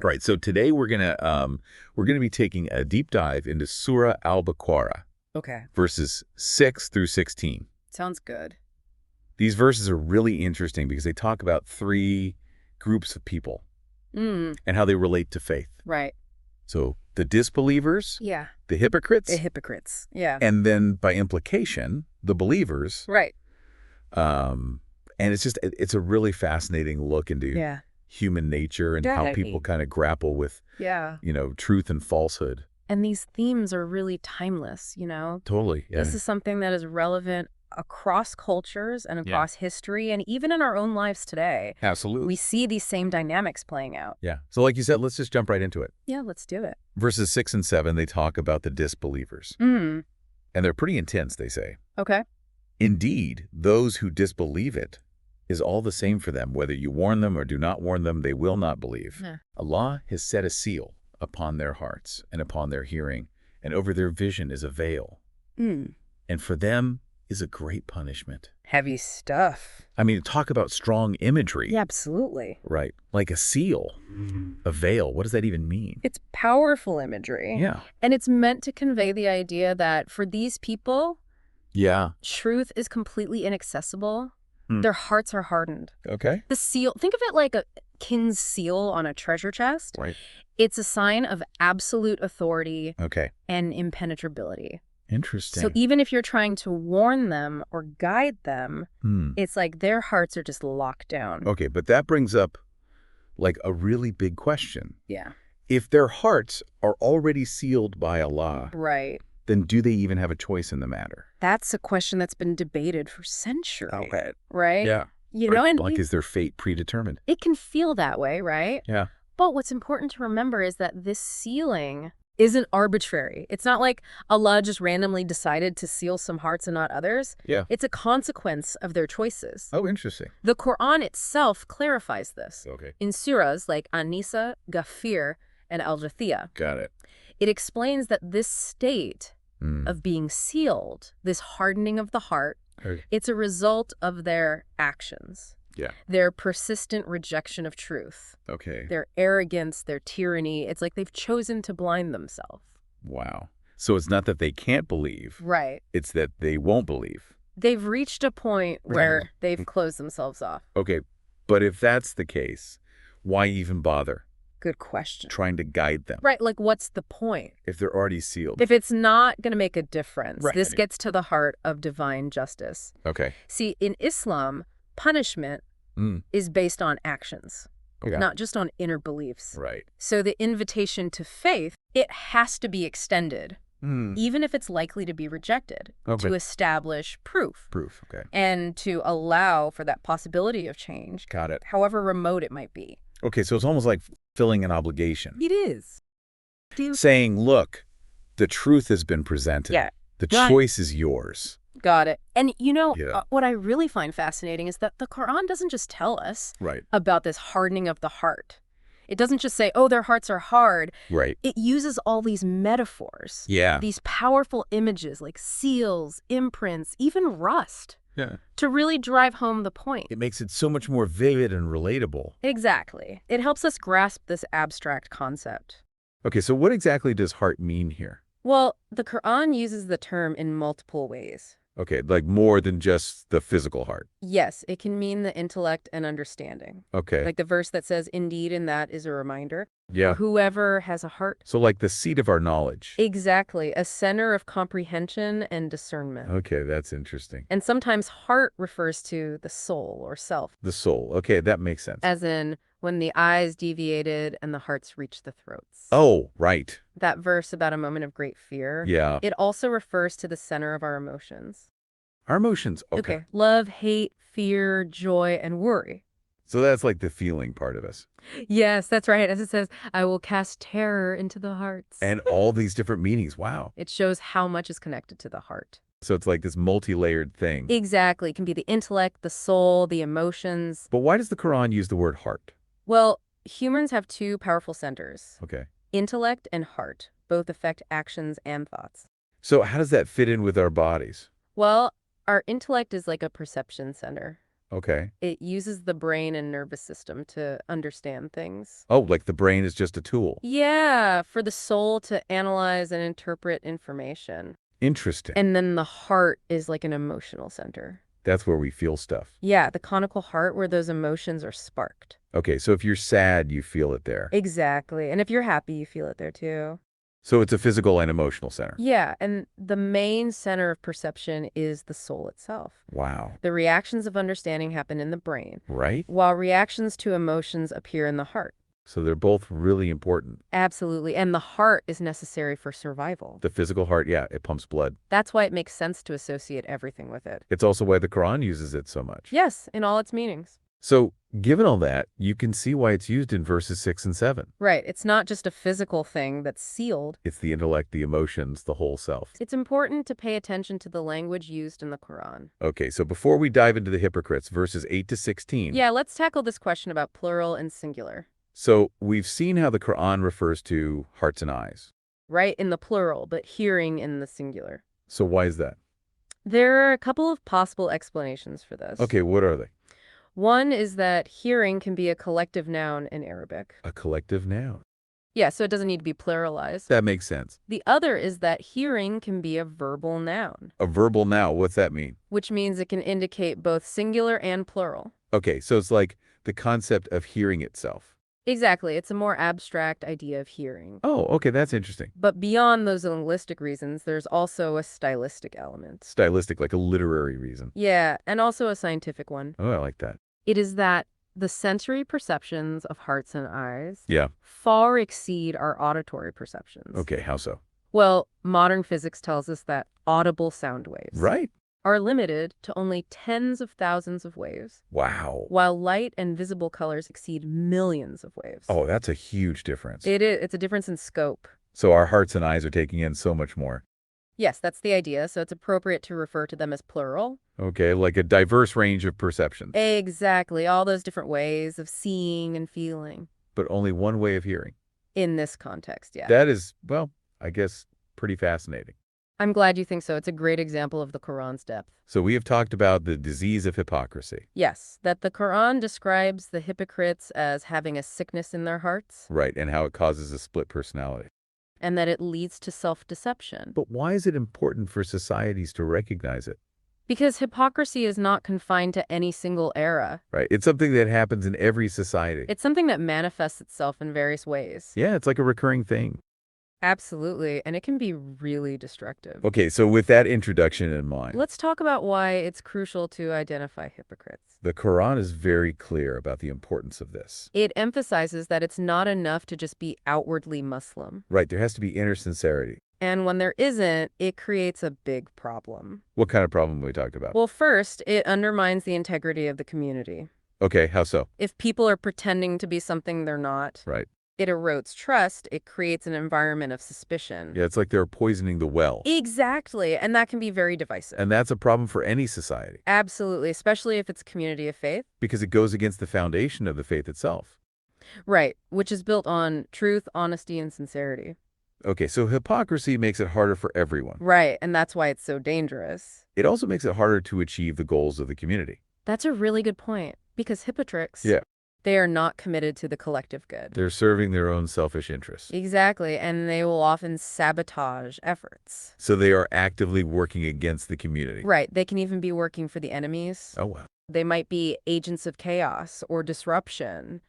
Right. So today we're gonna be taking a deep dive into Surah Al-Baqarah, Okay. verses 6 through 16. Sounds good. These verses are really interesting because they talk about three groups of people Mm, and how they relate to faith. right. So the disbelievers, Yeah. the The hypocrites, hypocrites. Yeah. and then by implication, the believers. Right. And it's a really fascinating look into Yeah. human nature and how people kind of grapple with, Yeah. truth and falsehood. And these themes are really timeless, you know? Totally. Yeah. This is something that is relevant across cultures and Yeah. across history and even in our own lives today. Absolutely. We see these same dynamics playing out. Yeah. So like you said, let's just jump right into it. Yeah, let's do it. Verses 6 and 7, they talk about the disbelievers. Mm. And they're pretty intense, they say. Okay. Indeed, those who disbelieve it is all the same for them. Whether you warn them or do not warn them, they will not believe. Yeah. Allah has set a seal upon their hearts and upon their hearing, and over their vision is a veil. Mm. And for them is a great punishment. Heavy stuff. I mean, talk about strong imagery. Yeah, absolutely. Right. Like a seal, a veil. What does that even mean? It's powerful imagery. Yeah. And it's meant to convey the idea that for these people, Yeah. truth is completely inaccessible. Hmm. Their hearts are hardened. Okay. The seal, think of it like a king's seal on a treasure chest. Right. It's a sign of absolute authority Okay. and impenetrability. Interesting. So even if you're trying to warn them or guide them, it's like their hearts are just locked down. Okay, but that brings up like a really big question. Yeah. If their hearts are already sealed by Allah, Right. then do they even have a choice in the matter? That's a question that's been debated for centuries. Okay. Right? Yeah. You know, and like, is their fate predetermined? it can feel that way, right? Yeah. But what's important to remember is that this sealing isn't arbitrary. It's not like Allah just randomly decided to seal some hearts and not others. Yeah. It's a consequence of their choices. Oh, interesting. The Quran itself clarifies this. Okay. In surahs like An-Nisa, Ghafir, and Al-Jathiyah, Got it. it explains that this state of being sealed, this hardening of the heart, Okay. it's a result of their actions. Yeah. Their persistent rejection of truth, Okay. their arrogance, their tyranny. It's like they've chosen to blind themselves. Wow. So it's not that they can't believe. Right. It's that they won't believe. They've reached a point where they've closed themselves off. Okay. But if that's the case, why even bother Good question. trying to guide them Right, like what's the point? if they're already sealed? If it's not going to make a difference, Right. this gets to the heart of divine justice. Okay. See, in Islam, punishment is based on actions, Okay. not just on inner beliefs. Right. So the invitation to faith, it has to be extended, even if it's likely to be rejected, Okay. to establish proof Proof. Okay. and to allow for that possibility of change, Got it. however remote it might be. Okay. So it's almost like filling an obligation. It is. Saying, look, the truth has been presented. Yeah. The Right. choice is yours. Got it. And you know, Yeah. what I really find fascinating is that the Quran doesn't just tell us Right. about this hardening of the heart. It doesn't just say, oh, their hearts are hard. Right. It uses all these metaphors, Yeah. these powerful images like seals, imprints, even rust, Yeah. to really drive home the point. It makes it so much more vivid and relatable. Exactly. It helps us grasp this abstract concept. Okay. So what exactly does heart mean here? Well, the Quran uses the term in multiple ways. Okay. Like more than just the physical heart. Yes, it can mean the intellect and understanding. Okay. Like the verse that says, indeed, and that is a reminder. Yeah. Whoever has a heart. So like the seat of our knowledge. Exactly. A center of comprehension and discernment. Okay. That's interesting. And sometimes heart refers to the soul or self, The soul. Okay. That makes sense. as in when the eyes deviated and the hearts reached the throats. Oh, right. That verse about a moment of great fear. Yeah. It also refers to the center of our emotions. Our emotions. Okay. Love, hate, fear, joy, and worry. So that's like the feeling part of us. Yes, that's right. As it says, I will cast terror into the hearts. And all these different meanings. Wow. It shows how much is connected to the heart. So it's like this multi-layered thing. Exactly. It can be the intellect, the soul, the emotions. But why does the Quran use the word heart? Well, humans have two powerful centers, Okay. intellect and heart. Both affect actions and thoughts. So how does that fit in with our bodies? Well, our intellect is like a perception center. Okay. It uses the brain and nervous system to understand things. Oh, like the brain is just a tool. Yeah, for the soul to analyze and interpret information. Interesting. And then the heart is like an emotional center. That's where we feel stuff. Yeah, the conical heart where those emotions are sparked. Okay, so if you're sad, you feel it there. Exactly. And if you're happy, you feel it there too. So it's a physical and emotional center. Yeah, and the main center of perception is the soul itself. Wow. The reactions of understanding happen in the brain, Right? while reactions to emotions appear in the heart. So they're both really important. Absolutely. And the heart is necessary for survival. The physical heart, yeah, it pumps blood. That's why it makes sense to associate everything with it. It's also why the Quran uses it so much. Yes, in all its meanings. So, given all that, you can see why it's used in verses 6 and 7. Right. It's not just a physical thing that's sealed. It's the intellect, the emotions, the whole self. It's important to pay attention to the language used in the Quran. Okay, so before we dive into the hypocrites, verses 8 to 16. Yeah, let's tackle this question about plural and singular. So, we've seen how the Quran refers to hearts and eyes. Right in the plural, but hearing in the singular. So, why is that? There are a couple of possible explanations for this. Okay, what are they? One is that hearing can be a collective noun in Arabic. A collective noun. Yeah, so it doesn't need to be pluralized. That makes sense. The other is that hearing can be a verbal noun, A verbal noun, what's that mean? which means it can indicate both singular and plural. Okay, so it's like the concept of hearing itself. Exactly, it's a more abstract idea of hearing. Oh, okay, that's interesting. But beyond those linguistic reasons, there's also a stylistic element. Stylistic, like a literary reason. Yeah, and also a scientific one. Oh, I like that. It is that the sensory perceptions of hearts and eyes Yeah. far exceed our auditory perceptions. Okay, how so? Well, modern physics tells us that audible sound waves Right. are limited to only tens of thousands of waves, Wow. while light and visible colors exceed millions of waves. Oh, that's a huge difference. It's a difference in scope. So our hearts and eyes are taking in so much more. Yes, that's the idea, so it's appropriate to refer to them as plural. Okay, like a diverse range of perceptions, Exactly, all those different ways of seeing and feeling. but only one way of hearing. In this context, yeah. That is, well, I guess pretty fascinating. I'm glad you think so. It's a great example of the Quran's depth. So we have talked about the disease of hypocrisy. Yes, that the Quran describes the hypocrites as having a sickness in their hearts, Right, and how it causes a split personality. and that it leads to self-deception. But why is it important for societies to recognize it? Because hypocrisy is not confined to any single era. Right, it's something that happens in every society. It's something that manifests itself in various ways. Yeah, it's like a recurring thing. Absolutely, and it can be really destructive. Okay, so with that introduction in mind, Let's talk about why it's crucial to identify hypocrites. the Quran is very clear about the importance of this. It emphasizes that it's not enough to just be outwardly Muslim. Right, there has to be inner sincerity. And when there isn't, it creates a big problem. What kind of problem are we talking about? Well, first, it undermines the integrity of the community. Okay, how so? If people are pretending to be something they're not, Right. it erodes trust, it creates an environment of suspicion. Yeah, it's like they're poisoning the well. Exactly, and that can be very divisive. And that's a problem for any society Absolutely, especially if it's a community of faith. because it goes against the foundation of the faith itself. Right, which is built on truth, honesty, and sincerity. Okay, so hypocrisy makes it harder for everyone. Right, and that's why it's so dangerous. It also makes it harder to achieve the goals of the community. That's a really good point, because hypocrites, Yeah. they are not committed to the collective good. They're serving their own selfish interests. Exactly, and they will often sabotage efforts. So they are actively working against the community. Right, they can even be working for the enemies. Oh, wow. They might be agents of chaos or disruption.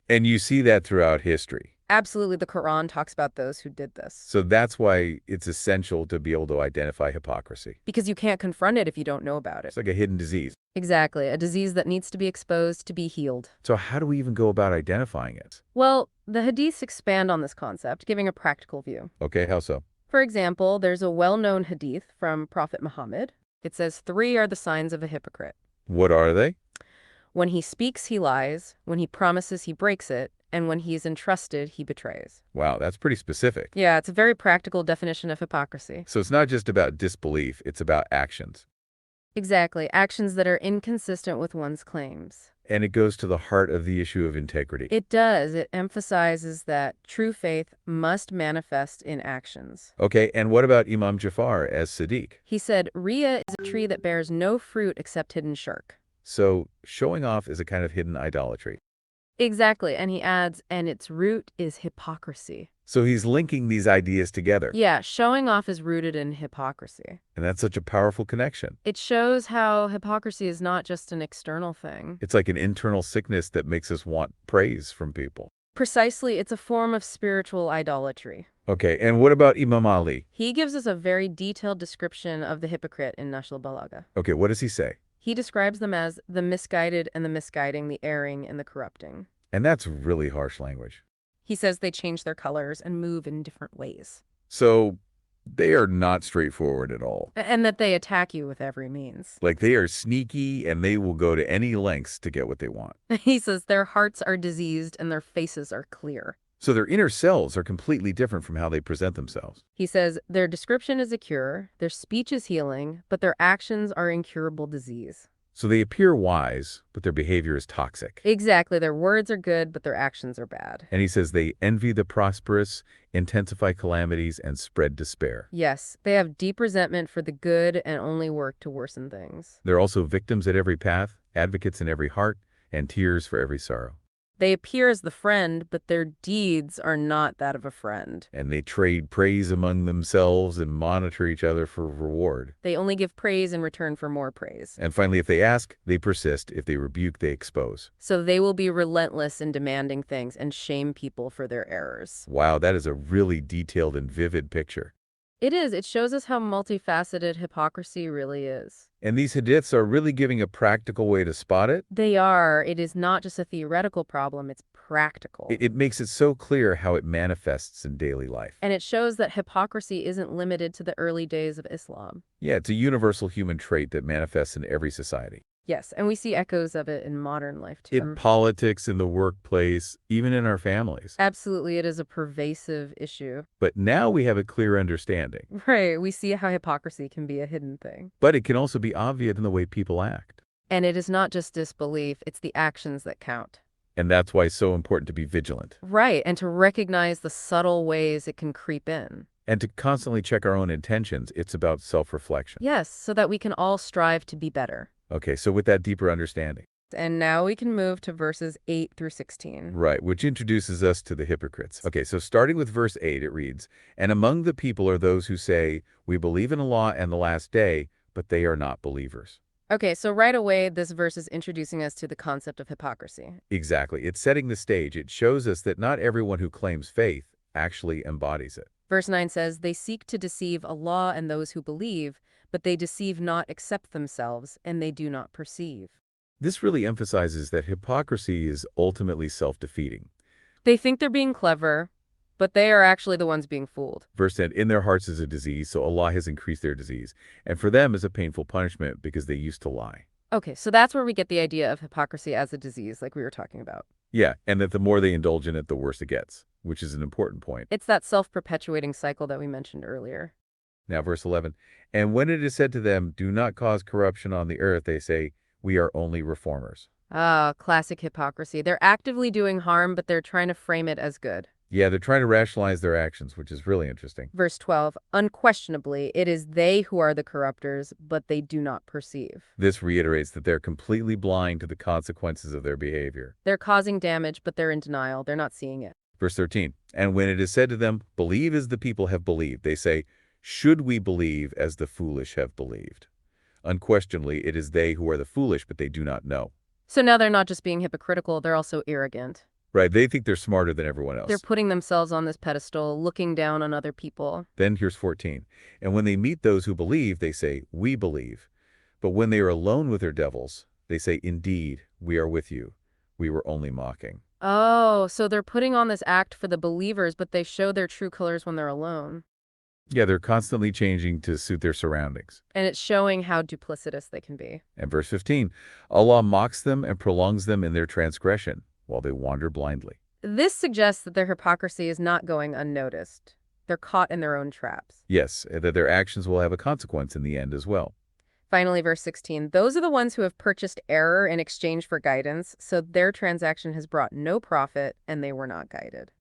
And you see that throughout history. Absolutely, the Quran talks about those who did this. So that's why it's essential to be able to identify hypocrisy. Because you can't confront it if you don't know about it. It's like a hidden disease. Exactly, a disease that needs to be exposed to be healed. So how do we even go about identifying it? Well, the Hadiths expand on this concept, giving a practical view. Okay, how so? For example, there's a well-known Hadith from Prophet Muhammad. It says 3 are the signs of a hypocrite. What are they? When he speaks, he lies. When he promises, he breaks it. And when he is entrusted, he betrays. Wow, that's pretty specific. Yeah, it's a very practical definition of hypocrisy. So it's not just about disbelief, it's about actions. Exactly, actions that are inconsistent with one's claims. And it goes to the heart of the issue of integrity. It does. It emphasizes that true faith must manifest in actions. Okay, and what about Imam Jafar as Sadiq? He said, Riyah is a tree that bears no fruit except hidden shirk. So showing off is a kind of hidden idolatry. Exactly, and he adds, and its root is hypocrisy. So he's linking these ideas together. Yeah, showing off is rooted in hypocrisy. And that's such a powerful connection. It shows how hypocrisy is not just an external thing. It's like an internal sickness that makes us want praise from people. Precisely, it's a form of spiritual idolatry. Okay, and what about Imam Ali? He gives us a very detailed description of the hypocrite in Nash al-Balagha. Okay, what does he say? He describes them as the misguided and the misguiding, the erring and the corrupting. And that's really harsh language. He says they change their colors and move in different ways. So they are not straightforward at all. And that they attack you with every means. Like they are sneaky and they will go to any lengths to get what they want. He says their hearts are diseased and their faces are clear. So their inner selves are completely different from how they present themselves. He says their description is a cure, their speech is healing, but their actions are incurable disease. So they appear wise, but their behavior is toxic. Exactly. Their words are good, but their actions are bad. And he says they envy the prosperous, intensify calamities, and spread despair. Yes, they have deep resentment for the good and only work to worsen things. They're also victims at every path, advocates in every heart, and tears for every sorrow. They appear as the friend, but their deeds are not that of a friend. And they trade praise among themselves and monitor each other for reward. They only give praise in return for more praise. And finally, if they ask, they persist. If they rebuke, they expose. So they will be relentless in demanding things and shame people for their errors. Wow, that is a really detailed and vivid picture. It is. It shows us how multifaceted hypocrisy really is. And these hadiths are really giving a practical way to spot it. They are. It is not just a theoretical problem, it's practical. It makes it so clear how it manifests in daily life. And it shows that hypocrisy isn't limited to the early days of Islam. Yeah, it's a universal human trait that manifests in every society. Yes, and we see echoes of it in modern life too. In politics, in the workplace, even in our families. Absolutely, it is a pervasive issue. But now we have a clear understanding. Right, we see how hypocrisy can be a hidden thing. But it can also be obvious in the way people act. And it is not just disbelief, it's the actions that count. And that's why it's so important to be vigilant. Right, and to recognize the subtle ways it can creep in. And to constantly check our own intentions. It's about self-reflection. Yes, so that we can all strive to be better. Okay, so with that deeper understanding. And now we can move to verses 8 through 16. Right, which introduces us to the hypocrites. Okay, so starting with verse 8, it reads, "And among the people are those who say, 'We believe in Allah and the last day,' but they are not believers." Okay, so right away, this verse is introducing us to the concept of hypocrisy. Exactly. It's setting the stage. It shows us that not everyone who claims faith actually embodies it. Verse 9 says, "They seek to deceive Allah and those who believe, but they deceive not except themselves, and they do not perceive." This really emphasizes that hypocrisy is ultimately self-defeating. They think they're being clever, but they are actually the ones being fooled. Verse 10, "In their hearts is a disease, so Allah has increased their disease. And for them is a painful punishment because they used to lie." Okay, so that's where we get the idea of hypocrisy as a disease, like we were talking about. Yeah, and that the more they indulge in it, the worse it gets, which is an important point. It's that self-perpetuating cycle that we mentioned earlier. Now, verse 11, "And when it is said to them, 'Do not cause corruption on the earth,' they say, 'We are only reformers.'" Ah, classic hypocrisy. They're actively doing harm, but they're trying to frame it as good. Yeah, they're trying to rationalize their actions, which is really interesting. Verse 12, "Unquestionably, it is they who are the corrupters, but they do not perceive." This reiterates that they're completely blind to the consequences of their behavior. They're causing damage, but they're in denial. They're not seeing it. Verse 13, "And when it is said to them, 'Believe as the people have believed,' they say, 'Should we believe as the foolish have believed?' Unquestionably, it is they who are the foolish, but they do not know." So now they're not just being hypocritical, they're also arrogant. Right, they think they're smarter than everyone else. They're putting themselves on this pedestal, looking down on other people. Then here's 14. "And when they meet those who believe, they say, 'We believe.' But when they are alone with their devils, they say, 'Indeed, we are with you. We were only mocking.'" Oh, so they're putting on this act for the believers, but they show their true colors when they're alone. Yeah, they're constantly changing to suit their surroundings. And it's showing how duplicitous they can be. And verse 15, "Allah mocks them and prolongs them in their transgression, while they wander blindly." This suggests that their hypocrisy is not going unnoticed. They're caught in their own traps. Yes, that their actions will have a consequence in the end as well. Finally, verse 16, "Those are the ones who have purchased error in exchange for guidance, so their transaction has brought no profit, and they were not guided."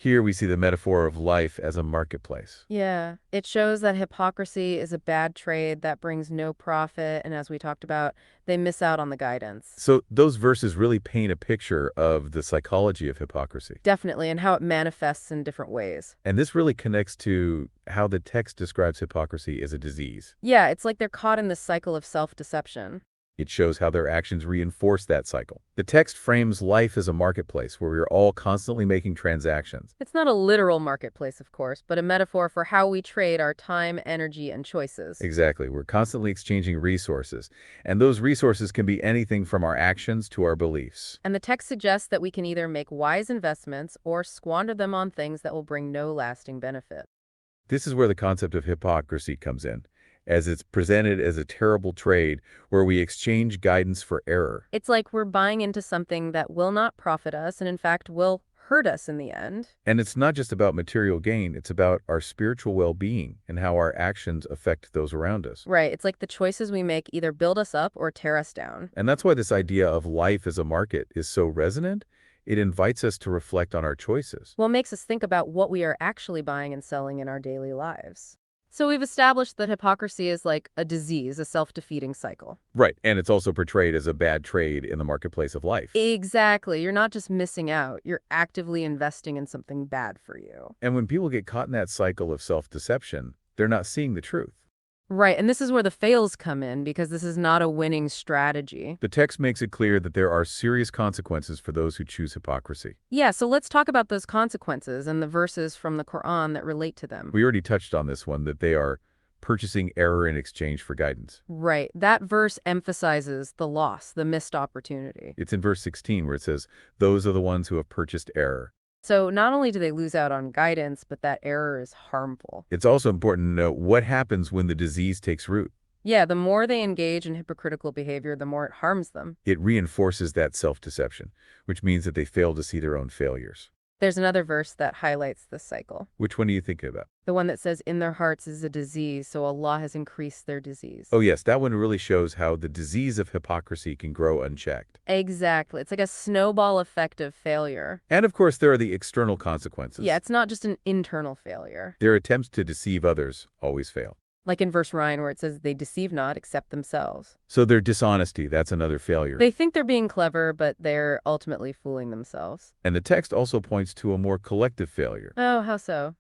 Here we see the metaphor of life as a marketplace. Yeah, it shows that hypocrisy is a bad trade that brings no profit, and as we talked about, they miss out on the guidance. So those verses really paint a picture of the psychology of hypocrisy. Definitely, and how it manifests in different ways. And this really connects to how the text describes hypocrisy as a disease. Yeah, it's like they're caught in this cycle of self-deception. It shows how their actions reinforce that cycle. The text frames life as a marketplace where we are all constantly making transactions. It's not a literal marketplace, of course, but a metaphor for how we trade our time, energy, and choices. Exactly. We're constantly exchanging resources, and those resources can be anything from our actions to our beliefs. And the text suggests that we can either make wise investments or squander them on things that will bring no lasting benefit. This is where the concept of hypocrisy comes in, as it's presented as a terrible trade where we exchange guidance for error. It's like we're buying into something that will not profit us and, in fact, will hurt us in the end. And it's not just about material gain, it's about our spiritual well-being and how our actions affect those around us. Right. It's like the choices we make either build us up or tear us down. And that's why this idea of life as a market is so resonant. It invites us to reflect on our choices. Well, it makes us think about what we are actually buying and selling in our daily lives. So we've established that hypocrisy is like a disease, a self-defeating cycle. Right, and it's also portrayed as a bad trade in the marketplace of life. Exactly. You're not just missing out. You're actively investing in something bad for you. And when people get caught in that cycle of self-deception, they're not seeing the truth. Right, and this is where the fails come in because this is not a winning strategy. The text makes it clear that there are serious consequences for those who choose hypocrisy. Yeah, so let's talk about those consequences and the verses from the Quran that relate to them. We already touched on this one, that they are purchasing error in exchange for guidance. Right, that verse emphasizes the loss, the missed opportunity. It's in verse 16 where it says, "Those are the ones who have purchased error." So not only do they lose out on guidance, but that error is harmful. It's also important to note what happens when the disease takes root. Yeah, the more they engage in hypocritical behavior, the more it harms them. It reinforces that self-deception, which means that they fail to see their own failures. There's another verse that highlights this cycle. Which one are you thinking about? The one that says, in their hearts is a disease, so Allah has increased their disease. Oh yes, that one really shows how the disease of hypocrisy can grow unchecked. Exactly. It's like a snowball effect of failure. And of course, there are the external consequences. Yeah, it's not just an internal failure. Their attempts to deceive others always fail. Like in verse 9 where it says, they deceive not except themselves. So their dishonesty, that's another failure. They think they're being clever, but they're ultimately fooling themselves. And the text also points to a more collective failure. Oh, how so?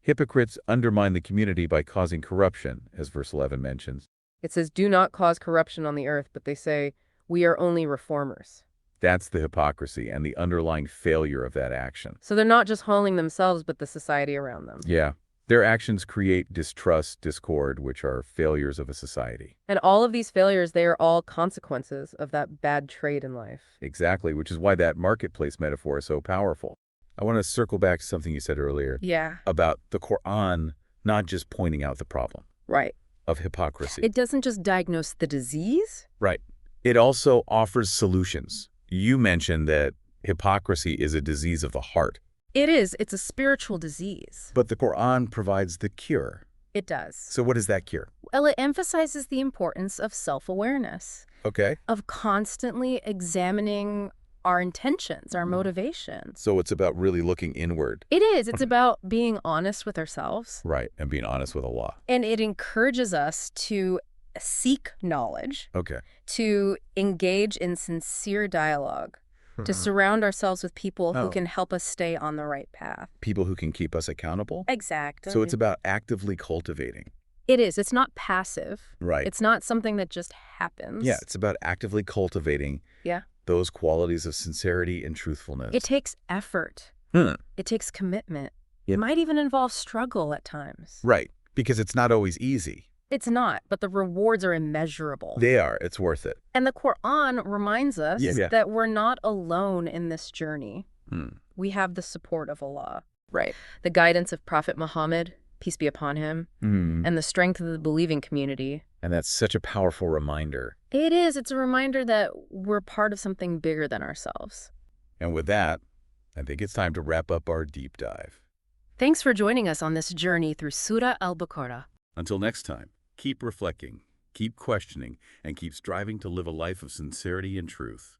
Hypocrites undermine the community by causing corruption, as verse 11 mentions. It says, do not cause corruption on the earth, but they say, we are only reformers. That's the hypocrisy and the underlying failure of that action. So they're not just harming themselves, but the society around them. Yeah. Their actions create distrust, discord, which are failures of a society. And all of these failures, they are all consequences of that bad trade in life. Exactly, which is why that marketplace metaphor is so powerful. I want to circle back to something you said earlier Yeah. about the Quran not just pointing out the problem Right. of hypocrisy. It doesn't just diagnose the disease. Right. It also offers solutions. You mentioned that hypocrisy is a disease of the heart. It is. It's a spiritual disease. But the Quran provides the cure. It does. So what is that cure? Well, it emphasizes the importance of self-awareness, Okay. of constantly examining our intentions, our motivations. So it's about really looking inward. It is. It's about being honest with ourselves. Right. And being honest with Allah. And it encourages us to seek knowledge, Okay. to engage in sincere dialogue, to surround ourselves with people who Oh. can help us stay on the right path. People who can keep us accountable. Exactly. So it's about actively cultivating. It is. It's not passive. Right. It's not something that just happens. Yeah, it's about actively cultivating Yeah. those qualities of sincerity and truthfulness. It takes effort. Huh. It takes commitment. Yep. It might even involve struggle at times. Right, because it's not always easy. It's not, but the rewards are immeasurable. They are. It's worth it. And the Quran reminds us Yeah. that we're not alone in this journey. Hmm. We have the support of Allah. Right. The guidance of Prophet Muhammad, peace be upon him, and the strength of the believing community. And that's such a powerful reminder. It is. It's a reminder that we're part of something bigger than ourselves. And with that, I think it's time to wrap up our deep dive. Thanks for joining us on this journey through Surah Al-Baqarah. Until next time, keep reflecting, keep questioning, and keep striving to live a life of sincerity and truth.